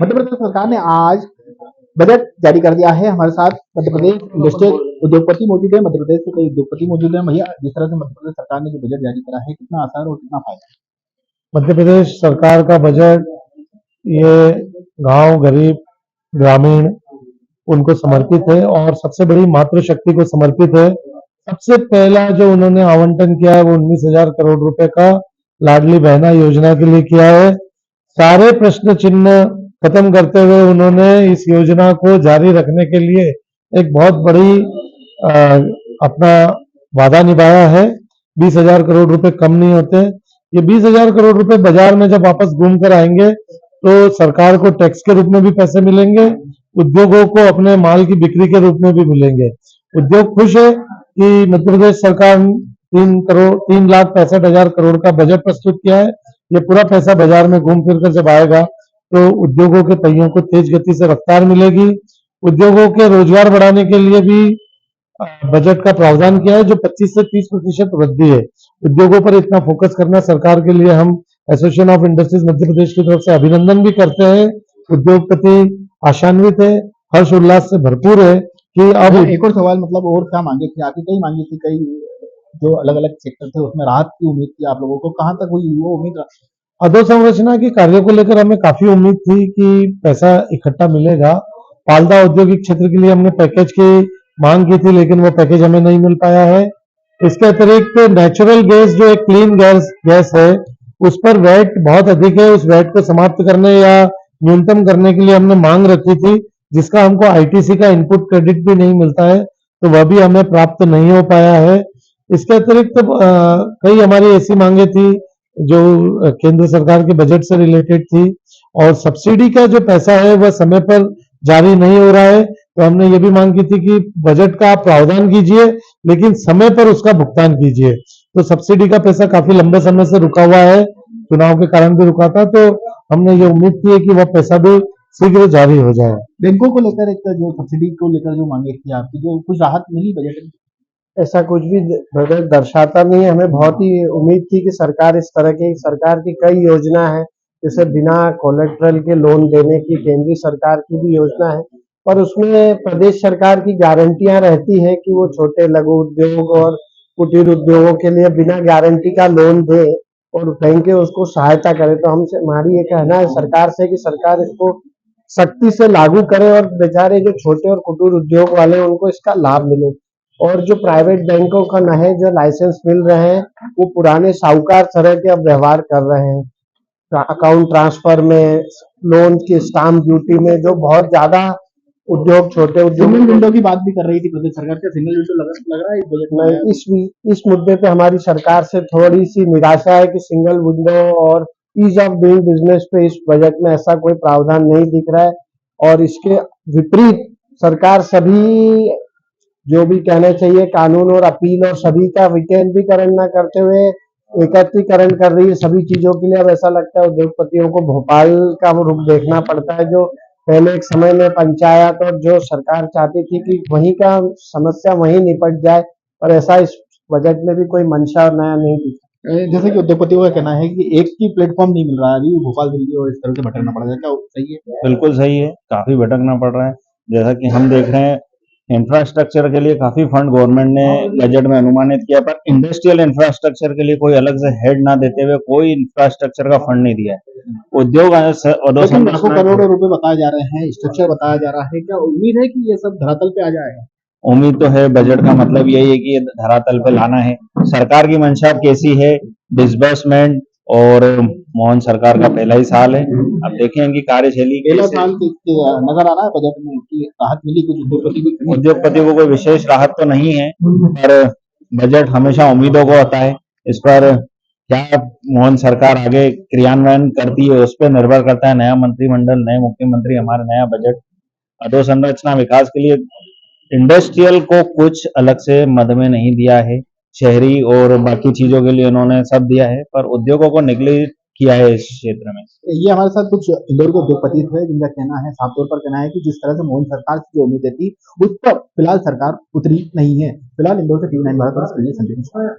मध्य प्रदेश सरकार ने आज बजट जारी कर दिया है। हमारे साथ मध्य प्रदेश इंडस्ट्रियल उद्योगपति मौजूद है। मध्य प्रदेश के कई उद्योगपति मौजूद है। भैया, जिस तरह से मध्य प्रदेश सरकार ने जो बजट जारी करा है, कितना असर और कितना फायदा? मध्य प्रदेश सरकार का बजट ये गांव, गरीब, ग्रामीण उनको समर्पित है और सबसे बड़ी मातृशक्ति को समर्पित है। सबसे पहला जो उन्होंने आवंटन किया है वो 19,000 करोड़ रुपए का लाडली बहना योजना के लिए किया है। सारे प्रश्न चिन्ह खत्म करते हुए उन्होंने इस योजना को जारी रखने के लिए एक बहुत बड़ी अपना वादा निभाया है। 20,000 करोड़ रुपए कम नहीं होते। ये 20,000 करोड़ रुपए बाजार में जब वापस घूम कर आएंगे तो सरकार को टैक्स के रूप में भी पैसे मिलेंगे, उद्योगों को अपने माल की बिक्री के रूप में भी मिलेंगे। उद्योग खुश है कि मध्य प्रदेश सरकार 3,65,000 करोड़ का बजट प्रस्तुत किया है। ये पूरा पैसा बाजार में घूम फिर कर जब आएगा तो उद्योगों के पहियों को तेज गति से रफ्तार मिलेगी। उद्योगों के रोजगार बढ़ाने के लिए भी बजट का प्रावधान किया है, जो 25 से 30% वृद्धि है। उद्योगों पर इतना फोकस करना सरकार के लिए हम association of industries Madhya Pradesh की तरफ से अभिनंदन भी करते हैं। उद्योगपति आशान्वित है, हर्ष उल्लास से भरपूर है कि अब एक और सवाल, मतलब और क्या मांगे थी आपकी? कई मांगी थी, कई जो अलग अलग सेक्टर थे उसमें राहत की उम्मीद थी आप लोगों को, कहाँ तक हुई वो उम्मीद? अधोसंरचना के कार्यों को लेकर हमें काफी उम्मीद थी कि पैसा इकट्ठा मिलेगा। पालदा औद्योगिक क्षेत्र के लिए हमने पैकेज की मांग की थी, लेकिन वो पैकेज हमें नहीं मिल पाया है। इसके अतिरिक्त नेचुरल गैस जो एक क्लीन गैस है, उस पर वैट बहुत अधिक है। उस वैट को समाप्त करने या न्यूनतम करने के लिए हमने मांग रखी थी, जिसका हमको आईटीसी का इनपुट क्रेडिट भी नहीं मिलता है, तो वह भी हमें प्राप्त नहीं हो पाया है। इसके अतिरिक्त कई हमारी ऐसी मांगे थी जो केंद्र सरकार के बजट से रिलेटेड थी, और सब्सिडी का जो पैसा है वह समय पर जारी नहीं हो रहा है। तो हमने ये भी मांग की थी कि बजट का आप प्रावधान कीजिए, लेकिन समय पर उसका भुगतान कीजिए। तो सब्सिडी का पैसा काफी लंबे समय से रुका हुआ है, चुनाव के कारण भी रुका था। तो हमने ये उम्मीद की है कि वह पैसा भी शीघ्र जारी हो जाए। बैंकों को लेकर एक जो सब्सिडी को लेकर जो मांगे थी आपकी, जो कुछ राहत मिली बजट में? ऐसा कुछ भी बजट दर्शाता नहीं है। हमें बहुत ही उम्मीद थी कि सरकार की कई योजना है, जैसे बिना कोलेट्रल के लोन देने की केंद्रीय सरकार की भी योजना है, पर उसमें प्रदेश सरकार की गारंटियां रहती है कि वो छोटे लघु उद्योग और कुटीर उद्योगों के लिए बिना गारंटी का लोन दे और बैंकें उसको सहायता करें। तो हमसे हमारी ये कहना है सरकार से कि सरकार इसको सख्ती से लागू करे और बेचारे जो छोटे और कुटीर उद्योग वाले हैं उनको इसका लाभ मिले। और जो प्राइवेट बैंकों का नए जो लाइसेंस मिल रहे हैं, वो पुराने साहूकार तरह के अब व्यवहार कर रहे हैं। अकाउंट ट्रांसफर में, लोन की स्टाम्प ड्यूटी में, जो बहुत ज्यादा उद्योग, छोटे उद्योग। सिंगल विंडो की बात भी कर रही थी प्रदेश सरकार, क्या सिंगल विंडो लग रहा है इस बजट में? इस मुद्दे पे हमारी सरकार से थोड़ी सी निराशा है कि सिंगल विंडो और ईज ऑफ डूइंग बिजनेस पे इस बजट में ऐसा कोई प्रावधान नहीं दिख रहा है। और इसके विपरीत सरकार सभी जो भी कहना चाहिए कानून और अपील और सभी का विकेंद्रीकरण न करते हुए एकत्रीकरण कर रही है सभी चीजों के लिए। अब ऐसा लगता है उद्योगपतियों को भोपाल का वो रुख देखना पड़ता है, जो पहले एक समय में पंचायत और जो सरकार चाहती थी कि वहीं का समस्या वहीं निपट जाए, पर ऐसा इस बजट में भी कोई मंशा और नया नहीं दिखा। जैसे कि उद्योगपतियों का कहना है कि एक ही प्लेटफॉर्म नहीं मिल रहा है, अभी भोपाल दिल्ली और इस तरह से भटकना पड़ रहा है, क्या सही है? बिल्कुल सही है, काफी भटकना पड़ रहा है। जैसा कि हम देख रहे हैं, इंफ्रास्ट्रक्चर के लिए काफी फंड गवर्नमेंट ने बजट में अनुमानित किया, पर इंडस्ट्रियल इंफ्रास्ट्रक्चर के लिए कोई अलग से हेड ना देते हुए कोई इंफ्रास्ट्रक्चर का फंड नहीं दिया है। उद्योग लाखों करोड़ों रुपए बताए जा रहे हैं, स्ट्रक्चर बताया जा रहा है, क्या उम्मीद है कि ये सब धरातल पे आ जाएगा? उम्मीद तो है। बजट का मतलब यही है कि ये धरातल पे लाना है। सरकार की मंशा कैसी है, डिसबर्समेंट, और मोहन सरकार का पहला ही साल है, अब देखें कि कार्यशैली पहला साल नजर आ रहा है बजट में कि राहत मिली कुछ उद्योगपति को कोई विशेष राहत तो नहीं है, पर बजट हमेशा उम्मीदों को होता है। इस पर क्या मोहन सरकार आगे क्रियान्वयन करती है उस पर निर्भर करता है। नया मंत्रिमंडल, नए मुख्यमंत्री, हमारा नया बजट अधोसंरचना विकास के लिए इंडस्ट्रियल को कुछ अलग से मद में नहीं दिया है। शहरी और बाकी चीजों के लिए उन्होंने सब दिया है, पर उद्योगों को निगलेक्ट किया है इस क्षेत्र में। ये हमारे साथ कुछ इंदौर के उद्योगपति थे जिनका कहना है, साफ तौर पर कहना है कि जिस तरह से मोहन सरकार की जो उम्मीदें थी उस पर फिलहाल सरकार उतरी नहीं है। फिलहाल इंदौर से टीवी 9 भारत संजय।